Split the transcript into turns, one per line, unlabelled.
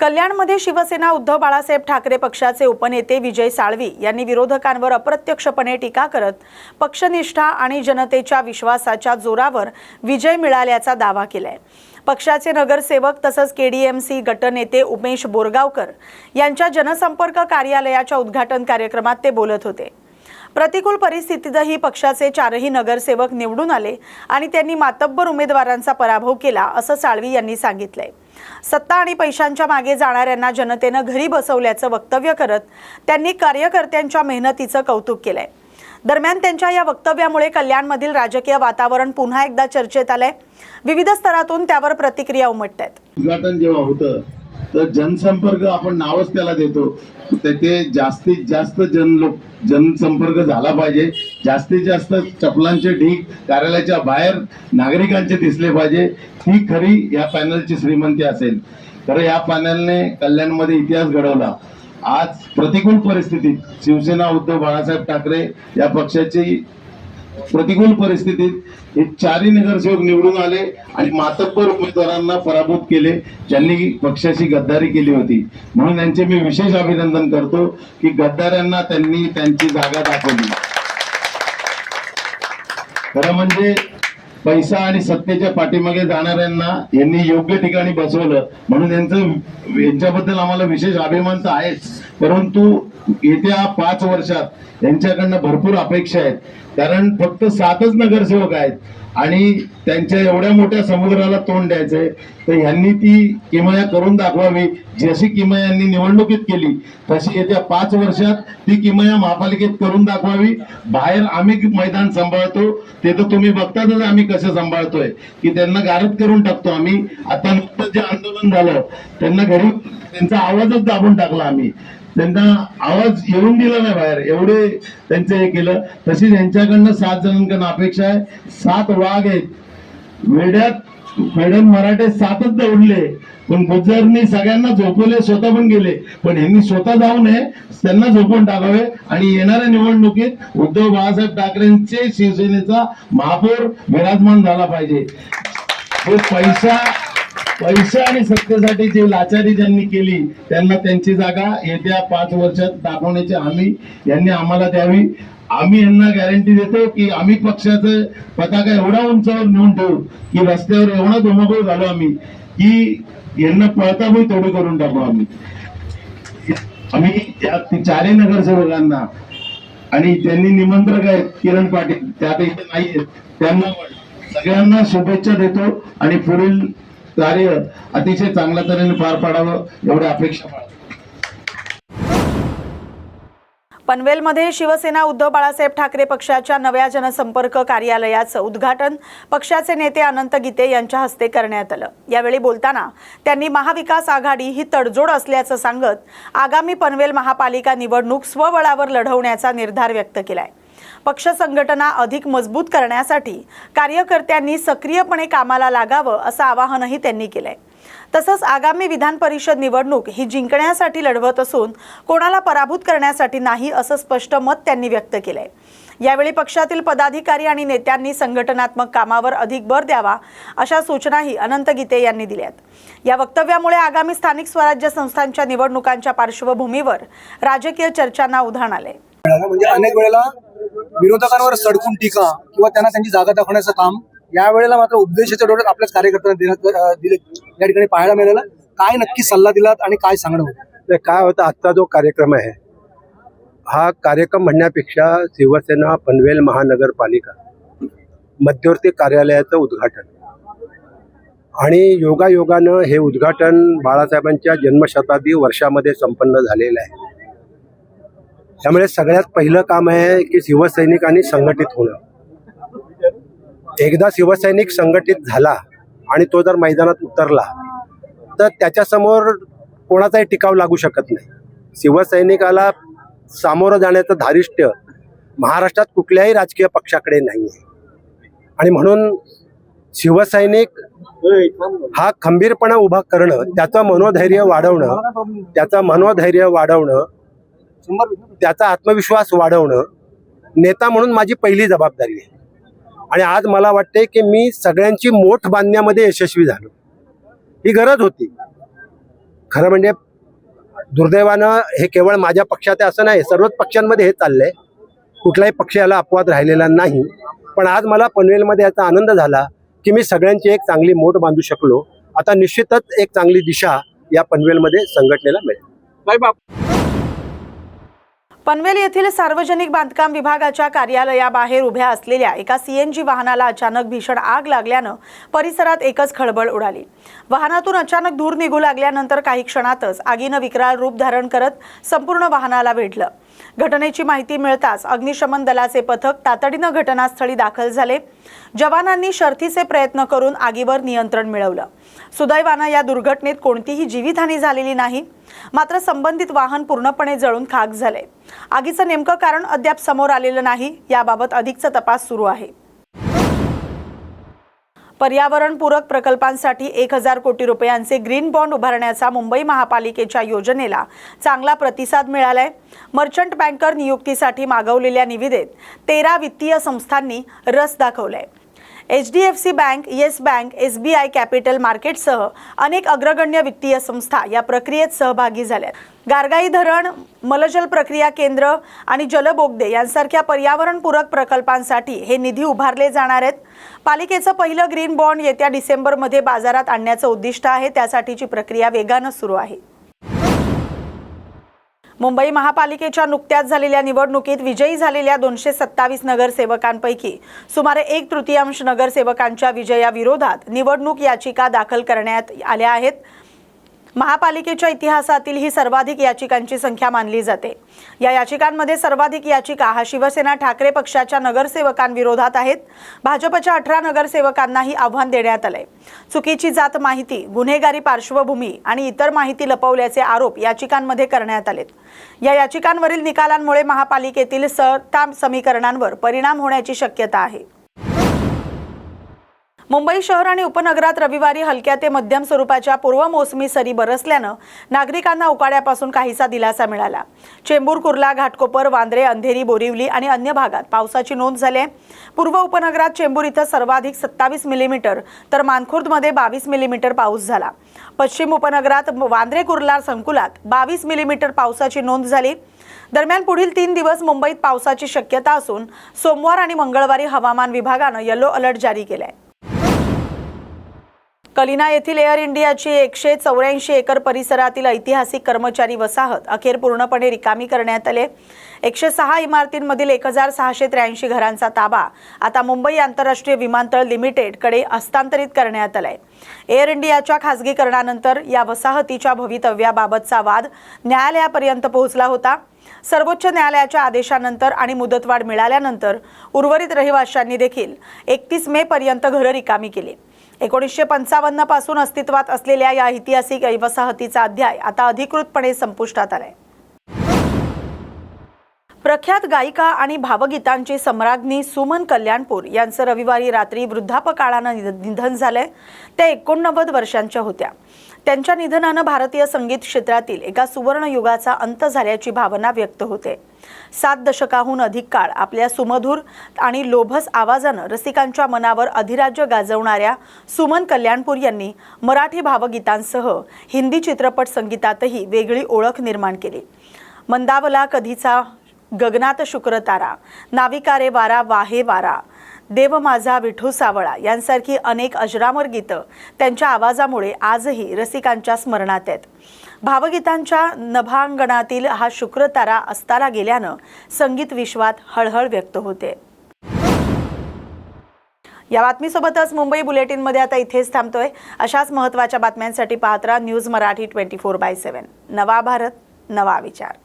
कल्याणमध्ये शिवसेना उद्धव बाळासाहेब ठाकरे पक्षाचे उपनेते विजय साळवी यांनी विरोधकांवर अप्रत्यक्षपणे टीका करत पक्षनिष्ठा आणि जनतेच्या विश्वासाच्या जोरावर विजय मिळाल्याचा दावा केलाय। पक्षाचे नगरसेवक तसंच केडीएमसी गटनेते उमेश बोरगावकर यांच्या जनसंपर्क कार्यालयाच्या उद्घाटन कार्यक्रमात ते बोलत होते। प्रतिकूल परिस्थितीतही पक्षाचे 4ही नगरसेवक निवडून आले आणि त्यांनी मातब्बर उमेदवारांचा पराभव केला असं साळवी यांनी सांगितलंय। सत्ता आणि पैशांच्या मागे जाणाऱ्यांना जनतेने घरी बसवल्याचं वक्तव्य करत त्यांनी कार्यकर्त्यांच्या मेहनतीचं कौतुक केलंय। दरम्यान त्यांच्या या वक्तव्यामुळे कल्याणमधील राजकीय वातावरण पुन्हा एकदा चर्चेत आलंय। विविध स्तरातून त्यावर प्रतिक्रिया उमटतात।
उद्घाटन जेव्हा होतं तर जनसंपर्क आपण नावच त्याला देतो, ते जास्तीत जास्त जनसंपर्क झाला पाहिजे। जास्तीत जास्त चपलांचे ढीग कार्यालयाच्या बाहेर नागरिकांचे दिसले पाहिजे। ही खरी या पॅनलची श्रीमंती असेल। खरं या पॅनलने कल्याणमध्ये इतिहास घडवला। आज प्रतिकूल परिस्थितीत शिवसेना उद्धव बाळासाहेब ठाकरे या पक्षाची प्रतिकूल परिस्थितीत हे 4ही नगरसेवक निवडून आले आणि मातब्बर उमेदवारांना पराभूत केले, ज्यांनी पक्षाची गद्दारी केली होती। म्हणून यांचे मी विशेष अभिनंदन करतो की गद्दारांना त्यांनी त्यांची जागा दाखवली। खरं म्हणजे पैसा आणि सत्तेच्या पाठीमागे जाणाऱ्यांना यांनी योग्य ठिकाणी बसवलं, म्हणून यांच्याबद्दल आम्हाला विशेष अभिमान तर आहेच। परंतु येत्या 5 वर्षात यांच्याकडनं भरपूर अपेक्षा आहेत, कारण फक्त 7च नगरसेवक आहेत आणि त्यांच्या एवढ्या मोठ्या समुद्राला तोंड द्यायचंय। तर यांनी ती किमया करून दाखवावी। जशी किमया यांनी निवडणुकीत केली तशी येत्या 5 वर्षात ती किमया महापालिकेत करून दाखवावी। बाहेर आम्ही मैदान सांभाळतो ते तर तुम्ही बघतातच आम्ही कसं सांभाळतोय की त्यांना गारद करून टाकतो आम्ही। आता नुकतंच जे आंदोलन झालं त्यांना घरी त्यांचा आवाजच दाबून टाकला आम्ही, त्यांना आवाज येऊन दिला नाही बाहेर, एवढे त्यांचं हे केलं। तशीच यांच्याकडनं 7 जणांकडनं अपेक्षा आहे। 7 वाघ आहेत, वेड्यात मराठे 7च दौडले, पण गुजरनी सगळ्यांना झोपवले, स्वतः पण गेले, पण यांनी स्वतः जाऊ नये, त्यांना झोपून टाकावे आणि येणाऱ्या निवडणुकीत उद्धव बाळासाहेब ठाकरेंचे शिवसेनेचा महापौर विराजमान झाला पाहिजे। हे पैसा आणि सत्तेसाठी जे लाचारी ज्यांनी केली त्यांना त्यांची जागा येत्या 5 वर्षात दाखवण्याची हमी यांनी आम्हाला द्यावी। आम्ही यांना गॅरंटी देतो की आम्ही पक्षाचं पताका एवढा उंचावर नेऊन ठेवू की रस्त्यावर एवढा धुमाकूळ घालू आम्ही की यांना पळताबोई थोडी करून टाकू आम्ही त्या 4ही नगरसेवकांना आणि त्यांनी निमंत्रक आहेत किरण पाटील, त्या आता इथे नाहीये, त्यांना सगळ्यांना शुभेच्छा देतो आणि पुढील कार्य अतिशय चांगल्या तऱ्हेने पार पाडावं एवढी अपेक्षा आहे।
पनवेलमध्ये शिवसेना उद्धव बाळासाहेब ठाकरे पक्षाच्या नव्या जनसंपर्क कार्यालयाचं उद्घाटन पक्षाचे नेते अनंत गीते यांच्या हस्ते करण्यात आलं। यावेळी बोलताना त्यांनी महाविकास आघाडी ही तडजोड असल्याचं सांगत आगामी पनवेल महापालिका निवडणूक स्वबळावर लढवण्याचा निर्धार व्यक्त केलाय। पक्ष संघटना अधिक मजबूत करण्यासाठी कार्यकर्त्यांनी सक्रियपणे कामाला लागावं असं आवाहनही त्यांनी केलंय। तसंच आगामी विधान परिषद निवडणूक ही जिंकण्यासाठी लढवत असून कोणाला पराभूत करण्यासाठी नाही असं स्पष्ट मत त्यांनी व्यक्त केलंय। यावेळी पक्षातील पदाधिकारी आणि नेत्यांनी संघटनात्मक कामावर अधिक भर द्यावा अशा सूचनाही अनंत गीते यांनी दिल्यात। या वक्तव्यामुळे आगामी स्थानिक स्वराज्य संस्थांच्या निवडणुकांच्या पार्श्वभूमीवर राजकीय चर्चांना उधाण आले।
म्हणजे अनेक वेळेला विरोधकांवर सडकून टीका किंवा त्यांना त्यांची जागा दाखवण्याचं काम या वेळेला मात्र उपदेशाच्या डोळ्यात आपल्याच कार्यकर्त्यांना दिले या ठिकाणी पाहायला मिळालं। काय नक्की सल्ला दिलात आणि काय सांगणं होतं?
काय होतं, आजचा जो कार्यक्रम आहे हा कार्यक्रम म्हणण्यापेक्षा शिवसेना पनवेल महानगरपालिका मध्यवर्ती कार्यालयाचं उद्घाटन आणि योगायोगानं हे उद्घाटन बाळासाहेबांच्या जन्मशताब्दी वर्षामध्ये संपन्न झालेलं आहे। त्यामुळे सगळ्यात पहिलं काम आहे की शिवसैनिकांनी संघटित होणं। एकदा शिवसैनिक संघटित झाला आणि तो जर मैदानात उतरला तर त्याच्यासमोर कोणाचाही टिकाव लागू शकत नाही। शिवसैनिकाला सामोरं जाण्याचं धारिष्ट्य महाराष्ट्रात कुठल्याही राजकीय पक्षाकडे नाही आहे आणि म्हणून शिवसैनिक हा खंबीरपणा उभा करणं, त्याचं मनोधैर्य वाढवणं, त्याचा आत्मविश्वास वाढवणं नेता म्हणून माझी पहिली जबाबदारी आहे। आणि आज मला वाटते की मी सगळ्यांची मोठ बांधण्यामध्ये यशस्वी झालो। ही गरज होती। खरं म्हणजे दुर्दैवानं हे केवळ माझ्या पक्षात आहे असं नाही, सर्वच पक्षांमध्ये हे चाललंय. कुठलाही पक्ष याला अपवाद राहिलेला नाही. पण आज मला पनवेलमध्ये याचा आनंद झाला की मी सगळ्यांची एक चांगली मोठ बांधू शकलो. आता निश्चितच एक चांगली दिशा या पनवेलमध्ये संघटनेला मिळेल.
पनवेल येथील सार्वजनिक बांधकाम विभागाच्या कार्यालयाबाहेर उभ्या असलेल्या एका CNG वाहनाला अचानक भीषण आग लागल्यानं परिसरात एकच खळबळ उडाली. वाहनातून अचानक धूर निघू लागल्यानंतर काही क्षणातच आगीनं विकराळ रूप धारण करत संपूर्ण वाहनाला वेढलं. घटनेची माहिती मिळताच अग्निशमन दलाचे पथक तातडीनं घटनास्थळी दाखल झाले. जवानांनी शर्थीचे प्रयत्न करून आगीवर नियंत्रण मिळवलं. सुदैवानं या दुर्घटनेत कोणतीही जीवितहानी झालेली नाही. मात्र संबंधित वाहन पूर्णपणे जळून खाक झाले. आगीचं नेमकं कारण अद्याप समोर आलेलं नाही. याबाबत अधिकचा तपास सुरू आहे. पर्यावरणपूरक प्रकल्पांसाठी 1000 कोटी रुपयांचे ग्रीन बॉन्ड उभारण्याचा मुंबई महापालिकेच्या योजनेला चांगला प्रतिसाद मिळालाय. मर्चंट बँकर नियुक्तीसाठी मागवलेल्या निविदेत 13 वित्तीय संस्थांनी रस दाखवलाय. HDFC bank, Yes Bank, SBI capital मार्केटसह अनेक अग्रगण्य वित्तीय संस्था या प्रक्रियेत सहभागी झाल्या. गारगाई धरण, मलजल प्रक्रिया केंद्र आणि जलबोगदे यांसारख्या पर्यावरणपूरक प्रकल्पांसाठी हे निधी उभारले जाणार आहेत. पालिकेचं पहिलं ग्रीन बॉन्ड येत्या डिसेंबरमध्ये बाजारात आणण्याचं उद्दिष्ट आहे. त्यासाठीची प्रक्रिया वेगानं सुरू आहे. मुंबई महापालिकेच्या नुकत्याच झालेल्या निवडणुकीत विजयी झालेल्या 227 नगरसेवकांपैकी सुमारे 1/3 नगरसेवकांच्या विजयाविरोधात निवडणूक याचिका दाखल करण्यात आल्या आहेत. महापालिकेच्या इतिहासातील ही सर्वाधिक याचिकांची संख्या मानली जाते. या याचिकांमध्ये सर्वाधिक याचिका हा शिवसेना ठाकरे पक्षाच्या नगरसेवकांविरोधात आहेत. भाजपच्या 18 नगरसेवकांनाही आव्हान देण्यात आलंय. चुकीची जात माहिती, गुन्हेगारी पार्श्वभूमी आणि इतर माहिती लपवल्याचे आरोप याचिकांमध्ये करण्यात आलेत. या याचिकांवरील निकालांमुळे महापालिकेतील सत्ता समीकरणांवर परिणाम होण्याची शक्यता आहे. मुंबई शहर आणि उपनगरात रविवारी हलक्या ते मध्यम स्वरूपाच्या पूर्व मोसमी सरी बरसल्यानं नागरिकांना उकाड्यापासून काहीसा दिलासा मिळाला. चेंबूर, कुर्ला, घाटकोपर, वांद्रे, अंधेरी, बोरिवली आणि अन्य भागात पावसाची नोंद झाली आहे. पूर्व उपनगरात चेंबूर इथं सर्वाधिक 27 मिलीमीटर तर मानखुर्दमध्ये 22 मिलीमीटर पाऊस झाला. पश्चिम उपनगरात वांद्रे, कुर्ला संकुलात 22 मिलीमीटर पावसाची नोंद झाली. दरम्यान पुढील 3 दिवस मुंबईत पावसाची शक्यता असून सोमवार आणि मंगळवारी हवामान विभागानं येलो अलर्ट जारी केलाय. कलिना येथील एअर इंडियाची 184 एकर परिसरातील ऐतिहासिक कर्मचारी वसाहत अखेर पूर्णपणे रिकामी करण्यात आली. 106 इमारतींमधील 1683 घरांचा ताबा आता मुंबई आंतरराष्ट्रीय विमानतळ लिमिटेडकडे हस्तांतरित करण्यात आलाय. एअर इंडियाच्या खासगीकरणानंतर या वसाहतीच्या भवितव्याबाबतचा वाद न्यायालयापर्यंत पोहोचला होता. सर्वोच्च न्यायालयाच्या आदेशानंतर आणि मुदतवाढ मिळाल्यानंतर उर्वरित रहिवाशांनी देखील 31 मे पर्यंत घरं रिकामी केली. 1955 पासून अस्तित्वात असलेल्या या ऐतिहासिक वसाहतीचा अध्याय आता अधिकृतपणे संपुष्टात आलाय. प्रख्यात गायिका आणि भावगीतांची सम्राज्ञी सुमन कल्याणपूर यांचं रविवारी रात्री वृद्धापकाळानं निधन झालंय. त्या 89 वर्षांच्या होत्या. त्यांच्या निधनानं भारतीय संगीत क्षेत्रातील एका सुवर्ण युगाचा अंत झाल्याची भावना व्यक्त होते. 7 दशकाहून अधिक काळ आपल्या सुमधुर आणि लोभस आवाजानं रसिकांच्या मनावर अधिराज्य गाजवणाऱ्या सुमन कल्याणपूर यांनी मराठी भावगीतांसह हिंदी चित्रपट संगीतातही वेगळी ओळख निर्माण केली. मंदावला कधीचा गगनात शुक्र तारा, नाविका रे वारा वाहे वारा, देव माझा विठू सावळा यांसारखी अनेक अजरामर गीतं त्यांच्या आवाजामुळे आजही रसिकांच्या स्मरणात आहेत. भावगीतांच्या नभांगणातील हा शुक्र तारा अस्ताला गेल्यानं संगीत विश्वात हळहळ व्यक्त होते. या बातमीसोबतच मुंबई बुलेटिनमध्ये आता इथेच थांबतोय. अशाच महत्त्वाच्या बातम्यांसाठी पाहत राहा न्यूज मराठी 24/7. नवा भारत, नवा विचार.